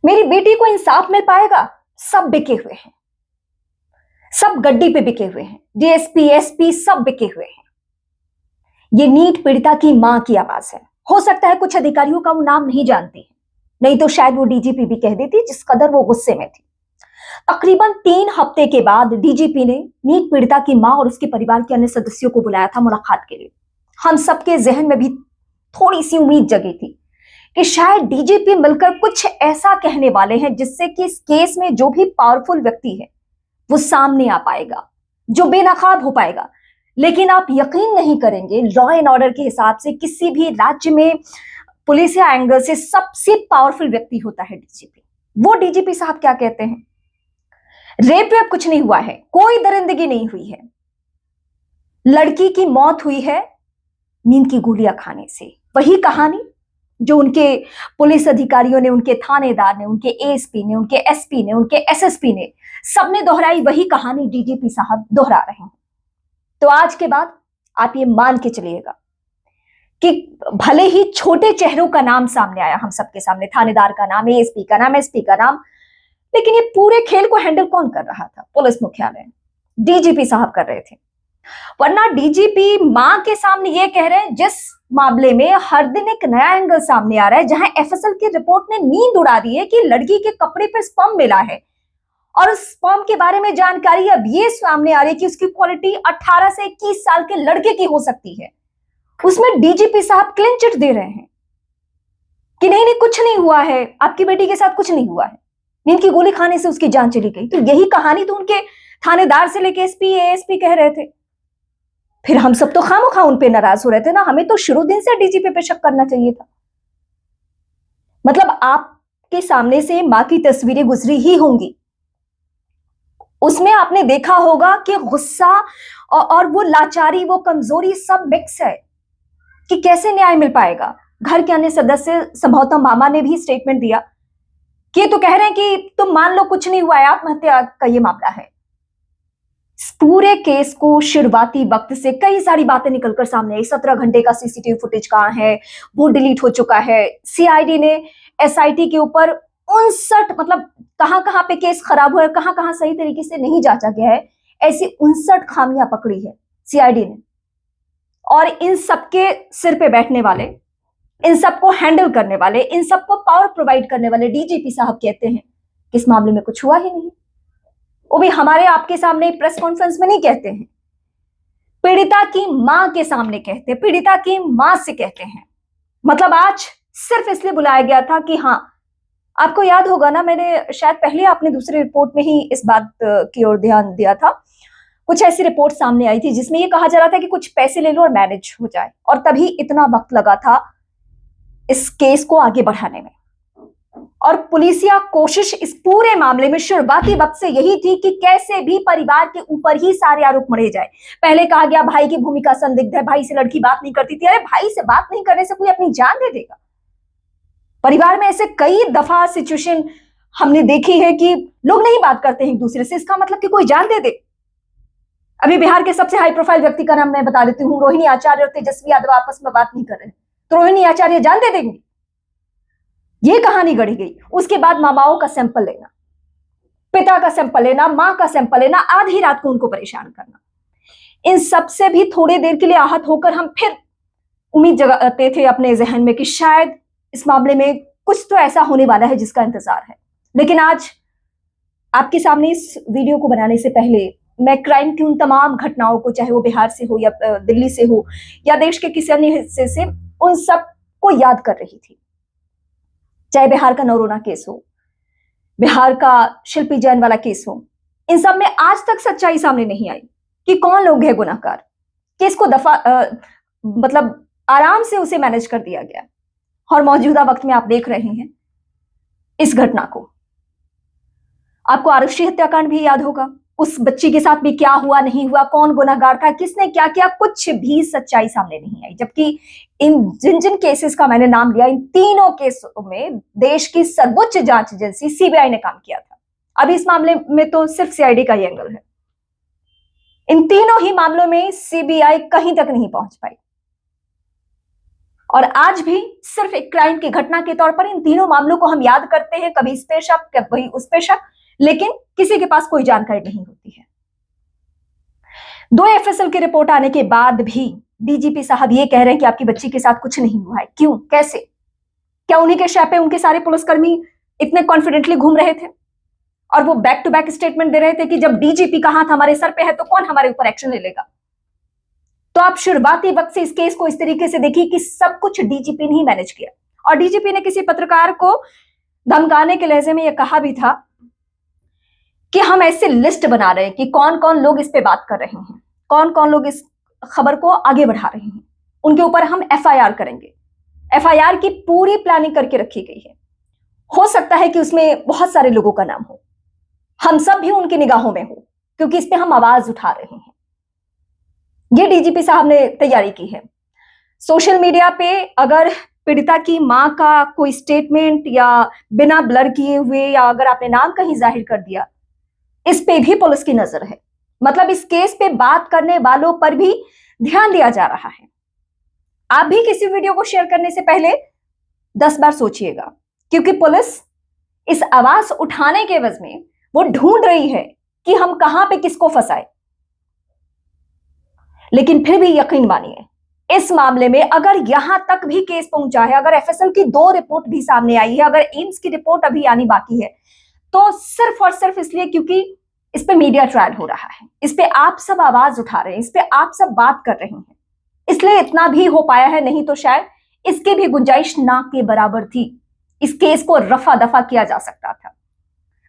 मेरी बेटी को इंसाफ मिल पाएगा? सब बिके हुए हैं, सब गड्डी पे बिके हुए हैं, डीएसपी एसपी सब बिके हुए हैं। ये नीट पीड़िता की मां की आवाज है। हो सकता है कुछ अधिकारियों का वो नाम नहीं जानती, नहीं तो शायद वो डीजीपी भी कह देती, जिस कदर वो गुस्से में थी। तकरीबन 3 हफ्ते के बाद डीजीपी ने नीट पीड़िता की मां और उसके परिवार के अन्य सदस्यों को बुलाया था मुलाकात के लिए। हम सबके जहन में भी थोड़ी सी उम्मीद जगी थी कि शायद डीजीपी मिलकर कुछ ऐसा कहने वाले हैं जिससे कि इस केस में जो भी पावरफुल व्यक्ति है वो सामने आ पाएगा, जो बेनकाब हो पाएगा। लेकिन आप यकीन नहीं करेंगे, लॉ एंड ऑर्डर के हिसाब से किसी भी राज्य में पुलिस या एंगल से सबसे पावरफुल व्यक्ति होता है डीजीपी। वो डीजीपी साहब क्या कहते हैं? रेप वेप कुछ नहीं हुआ है, कोई दरिंदगी नहीं हुई है, लड़की की मौत हुई है नींद की गोलियां खाने से। वही कहानी जो उनके पुलिस अधिकारियों ने, उनके थानेदार ने, उनके एएसपी ने, उनके एसपी ने, उनके एसएसपी ने, सबने दोहराई, वही कहानी डीजीपी साहब दोहरा रहे हैं। तो आज के बाद आप ये मान के चलिएगा कि भले ही छोटे चेहरों का नाम सामने आया हम सबके सामने, थानेदार का नाम, एएसपी का नाम, एसपी का नाम, लेकिन ये पूरे खेल को हैंडल कौन कर रहा था? पुलिस मुख्यालय, डीजीपी साहब कर रहे थे। वरना डीजीपी मां के सामने ये कह रहे हैं, जिस मामले में हर दिन एक नया एंगल सामने आ रहा है, जहां एफएसएल की रिपोर्ट ने नींद उड़ा दी है कि लड़की के कपड़े पर स्पर्म मिला है, और उस स्पर्म के बारे में जानकारी अब ये सामने आ रही है कि उसकी क्वालिटी 18 से 21 साल के लड़के की हो सकती है। उसमें डीजीपी साहब क्लीन चिट दे रहे हैं कि नहीं नहीं कुछ नहीं हुआ है, आपकी बेटी के साथ कुछ नहीं हुआ है, नींद की गोली खाने से उसकी जान चली गई। तो यही कहानी तो उनके थानेदार से लेके एसपी एएसपी कह रहे थे। फिर हम सब तो खामोखा उन पे नाराज हो रहे थे ना, हमें तो शुरू दिन से डीजीपी पे शक करना चाहिए था। मतलब आपके सामने से मां की तस्वीरें गुजरी ही होंगी, उसमें आपने देखा होगा कि गुस्सा और वो लाचारी, वो कमजोरी सब मिक्स है कि कैसे न्याय मिल पाएगा। घर के अन्य सदस्य, संभवतः मामा ने भी स्टेटमेंट दिया कि तो कह रहे हैं कि तुम मान लो कुछ नहीं हुआ है, आत्महत्या का ये मामला है। पूरे केस को शुरुआती वक्त से कई सारी बातें निकलकर सामने आई। 17 घंटे का सीसीटीवी फुटेज कहां है, वो डिलीट हो चुका है। सीआईडी ने एसआईटी के ऊपर 59, मतलब कहां कहां पे केस खराब हुआ है, कहां कहां सही तरीके से नहीं जांचा गया है, ऐसी 59 खामियां पकड़ी है सीआईडी ने। और इन सबके सिर पे बैठने वाले, इन सबको हैंडल करने वाले, इन सबको पावर प्रोवाइड करने वाले डीजीपी साहब कहते हैं कि इस मामले में कुछ हुआ ही नहीं। वो भी हमारे आपके सामने प्रेस कॉन्फ्रेंस में नहीं कहते हैं, पीड़िता की मां के सामने कहते हैं, पीड़िता की मां से कहते हैं। मतलब आज सिर्फ इसलिए बुलाया गया था कि हाँ, आपको याद होगा ना, मैंने शायद पहले आपने दूसरी रिपोर्ट में ही इस बात की ओर ध्यान दिया था। कुछ ऐसी रिपोर्ट सामने आई थी जिसमें ये कहा जा रहा था कि कुछ पैसे ले लो और मैनेज हो जाए, और तभी इतना वक्त लगा था इस केस को आगे बढ़ाने में। और पुलिसिया कोशिश इस पूरे मामले में शुरुआती वक्त से यही थी कि कैसे भी परिवार के ऊपर ही सारे आरोप मढ़े जाए। पहले कहा गया भाई की भूमिका संदिग्ध है, भाई से लड़की बात नहीं करती थी। अरे भाई से बात नहीं करने से कोई अपनी जान दे देगा? परिवार में ऐसे कई दफा सिचुएशन हमने देखी है कि लोग नहीं बात करते हैं एक दूसरे से, इसका मतलब कि कोई जान दे दे। अभी बिहार के सबसे हाई प्रोफाइल व्यक्ति का नाम मैं बता देती हूँ, रोहिणी आचार्य और तेजस्वी यादव आपस में बात नहीं कर रहे, तो रोहिणी आचार्य जान दे देंगी? ये कहानी गढ़ी गई। उसके बाद मामाओं का सैंपल लेना, पिता का सैंपल लेना, मां का सैंपल लेना, आधी रात को उनको परेशान करना। इन सब से भी थोड़ी देर के लिए आहत होकर हम फिर उम्मीद जगाते थे अपने जहन में कि शायद इस मामले में कुछ तो ऐसा होने वाला है जिसका इंतजार है। लेकिन आज आपके सामने इस वीडियो को बनाने से पहले मैं क्राइम की उन तमाम घटनाओं को, चाहे वो बिहार से हो या दिल्ली से हो या देश के किसी अन्य हिस्से से, उन सब को याद कर रही थी। चाहे बिहार का नरोना केस हो, बिहार का शिल्पी जैन वाला केस हो, इन सब में आज तक सच्चाई सामने नहीं आई कि कौन लोग हैं गुनाहगार। केस को मतलब आराम से उसे मैनेज कर दिया गया, और मौजूदा वक्त में आप देख रहे हैं इस घटना को। आपको आरुषि हत्याकांड भी याद होगा, उस बच्ची के साथ भी क्या हुआ, नहीं हुआ, कौन गुनाहगार था, किसने क्या किया, कुछ भी सच्चाई सामने नहीं आई। जबकि इन जिन जिन केसेस का मैंने नाम लिया, इन तीनों केसों में देश की सर्वोच्च जांच एजेंसी सीबीआई ने काम किया था। अभी इस मामले में तो सिर्फ सीआईडी का ही एंगल है। इन तीनों ही मामलों में सीबीआई कहीं तक नहीं पहुंच पाई। और आज भी सिर्फ एक क्राइम की घटना के तौर पर इन तीनों मामलों को हम याद करते हैं, कभी इस पे शक, कभी उस पे शक, लेकिन किसी के पास कोई जानकारी नहीं होती है। 2 एफएसएल की रिपोर्ट आने के बाद भी डीजीपी साहब ये कह रहे हैं कि आपकी बच्ची के साथ कुछ नहीं हुआ है। क्यों, कैसे? क्या उन्हीं के शय पे उनके सारे पुलिसकर्मी इतने कॉन्फिडेंटली घूम रहे थे और वो बैक टू बैक स्टेटमेंट दे रहे थे कि जब डीजीपी का हाथ हमारे सर पे है तो कौन हमारे ऊपर एक्शन ले लेगा? तो आप शुरुआती वक्त से इस केस को इस तरीके से देखिए कि सब कुछ डीजीपी ने ही मैनेज किया। और डीजीपी ने किसी पत्रकार को धमकाने के लहजे में यह कहा भी था कि हम ऐसे लिस्ट बना रहे हैं कि कौन कौन लोग इस पे बात कर रहे हैं, कौन कौन लोग इस खबर को आगे बढ़ा रहे हैं, उनके ऊपर हम एफआईआर करेंगे। एफआईआर की पूरी प्लानिंग करके रखी गई है। हो सकता है कि उसमें बहुत सारे लोगों का नाम हो, हम सब भी उनकी निगाहों में हो, क्योंकि इस पे हम आवाज उठा रहे हैं। ये डीजीपी साहब ने तैयारी की है। सोशल मीडिया पे अगर पीड़िता की मां का कोई स्टेटमेंट या बिना ब्लर किए हुए या अगर आपने नाम कहीं जाहिर कर दिया, इस पे भी पुलिस की नजर है। मतलब इस केस पे बात करने वालों पर भी ध्यान दिया जा रहा है। आप भी किसी वीडियो को शेयर करने से पहले 10 बार सोचिएगा, क्योंकि पुलिस इस आवाज उठाने के एवज में वो ढूंढ रही है कि हम कहां पे किसको फंसाए। लेकिन फिर भी यकीन मानिए, इस मामले में अगर यहां तक भी केस पहुंचा है, अगर एफएसएल की 2 रिपोर्ट भी सामने आई है, अगर एम्स की रिपोर्ट अभी आनी बाकी है, तो सिर्फ और सिर्फ इसलिए क्योंकि इस पे मीडिया ट्रायल हो रहा है, इस पे आप सब आवाज उठा रहे हैं, इस पे आप सब बात कर रहे हैं, इसलिए इतना भी हो पाया है। नहीं तो शायद इसकी भी गुंजाइश ना के बराबर थी। इस केस को रफा दफा किया जा सकता था।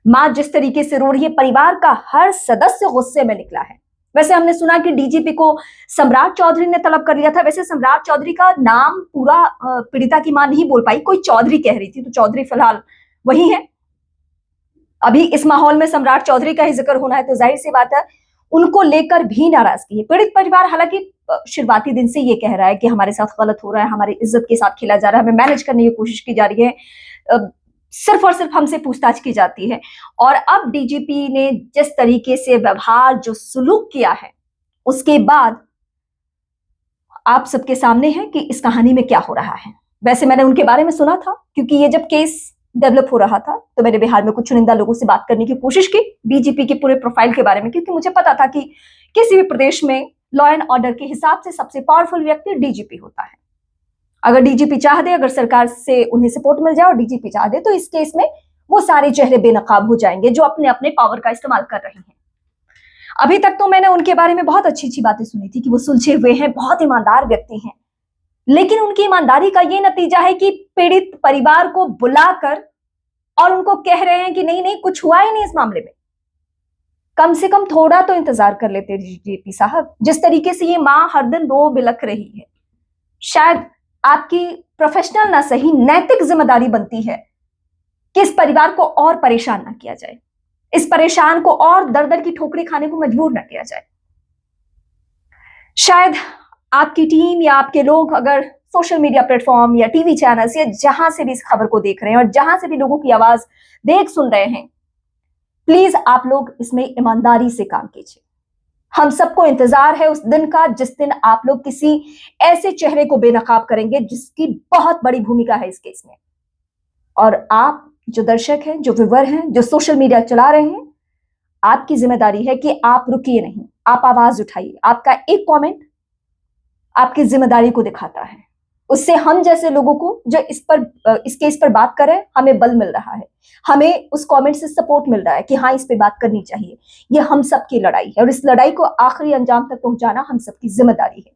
मां जिस तरीके से रो रही है, परिवार का हर सदस्य गुस्से में निकला है। वैसे हमने सुना कि डीजीपी को सम्राट चौधरी ने तलब कर लिया था। वैसे सम्राट चौधरी का नाम पूरा पीड़िता की मां नहीं बोल पाई, कोई चौधरी कह रही थी, तो चौधरी फिलहाल वही है। अभी इस माहौल में सम्राट चौधरी का ही जिक्र होना है तो जाहिर सी बात है उनको लेकर भी नाराजगी है। पीड़ित परिवार हालांकि शुरुआती दिन से ये कह रहा है कि हमारे साथ गलत हो रहा है, हमारी इज्जत के साथ खेला जा रहा है, हमें मैनेज करने की कोशिश की जा रही है, सिर्फ और सिर्फ हमसे पूछताछ की जाती है। और अब डीजीपी ने जिस तरीके से व्यवहार, जो सुलूक किया है, उसके बाद आप सबके सामने है कि इस कहानी में क्या हो रहा है। वैसे मैंने उनके बारे में सुना था, क्योंकि ये जब केस डेवलप हो रहा था तो मैंने बिहार में कुछ चुनिंदा लोगों से बात करने की कोशिश की डीजीपी के पूरे प्रोफाइल के बारे में, क्योंकि मुझे पता था कि किसी भी प्रदेश में लॉ एंड ऑर्डर के हिसाब से सबसे पावरफुल व्यक्ति डीजीपी होता है। अगर डीजीपी चाह दे, अगर सरकार से उन्हें सपोर्ट मिल जाए और डीजीपी चाह दे, तो इस केस में वो सारे चेहरे बेनकाब हो जाएंगे जो अपने अपने पावर का इस्तेमाल कर रहे हैं। अभी तक तो मैंने उनके बारे में बहुत अच्छी अच्छी बातें सुनी थी कि वो सुलझे हुए हैं, बहुत ईमानदार व्यक्ति हैं, लेकिन उनकी ईमानदारी का ये नतीजा है कि पीड़ित परिवार को बुलाकर और उनको कह रहे हैं कि नहीं नहीं कुछ हुआ ही नहीं इस मामले में। कम से कम थोड़ा तो इंतजार कर लेते डीजीपी साहब। जिस तरीके से ये मां हर दिन रो बिलख रही है, शायद आपकी प्रोफेशनल ना सही नैतिक जिम्मेदारी बनती है कि इस परिवार को और परेशान ना किया जाए, इस परेशान को और दर दर की ठोकरें खाने को मजबूर ना किया जाए। शायद आपकी टीम या आपके लोग अगर सोशल मीडिया प्लेटफॉर्म या टीवी चैनल्स या जहां से भी इस खबर को देख रहे हैं और जहां से भी लोगों की आवाज देख सुन रहे हैं, प्लीज आप लोग इसमें ईमानदारी से काम कीजिए। हम सबको इंतजार है उस दिन का जिस दिन आप लोग किसी ऐसे चेहरे को बेनकाब करेंगे जिसकी बहुत बड़ी भूमिका है इस केस में। और आप जो दर्शक हैं, जो व्यूअर हैं, जो सोशल मीडिया चला रहे हैं, आपकी जिम्मेदारी है कि आप रुकिए नहीं, आप आवाज उठाइए। आपका एक कमेंट आपकी जिम्मेदारी को दिखाता है। उससे हम जैसे लोगों को जो इस केस पर बात कर रहे हैं, हमें बल मिल रहा है, हमें उस कमेंट से सपोर्ट मिल रहा है कि हाँ इस पे बात करनी चाहिए। ये हम सबकी लड़ाई है और इस लड़ाई को आखिरी अंजाम तक पहुंचाना हम सबकी जिम्मेदारी है।